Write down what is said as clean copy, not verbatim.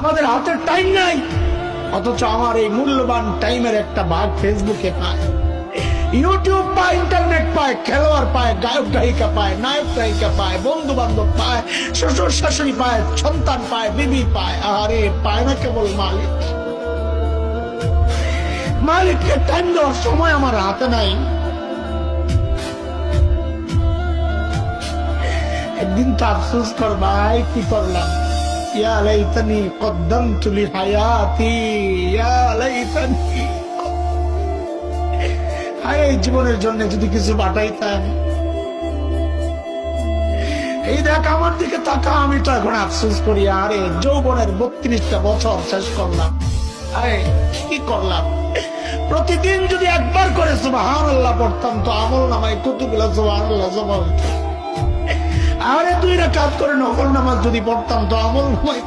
আমাদের হাতে টাইম নাই, অথচ আমার এই মূল্যবান টাইমের একটা ভাগ ফেসবুকে পায়, ইউটিউব পায়, ইন্টারনেট পায়, খেলোয়াড় পায়, গায়ক গায়িকা পায়, নায়ক গায়িকা পায়, বন্ধু বান্ধব পায়, শ্বশুর শাশুড়ি পায়, সন্তান পায়, বিবি পায়। আরে পায় না কেবল মালিক। মালিককে টাইম দেওয়ার সময় আমার হাতে নাই। একদিন তো আফসোস কর ভাই, কি করলাম, ইয়া লাইতানি কদ্দামতু লিহায়াতি, ইয়া লাইতানি, হায় এই জীবনের জন্য যদি কিছু পাঠাইতাম। এই দেখ আমার দিকে তাকা, আমি তো এখন আফসোস করি, আরে যৌবনের 32টা বছর শেষ করলাম, আরে কি করলাম। প্রতিদিন যদি একবার করে সুবহানাল্লাহ পড়তাম তো আমল নামায় কতগুলো সুবহানাল্লাহ জমা হতো। আরে 2 রাকাত করে নফল নামাজ যদি পড়তাম তো আমল নামায়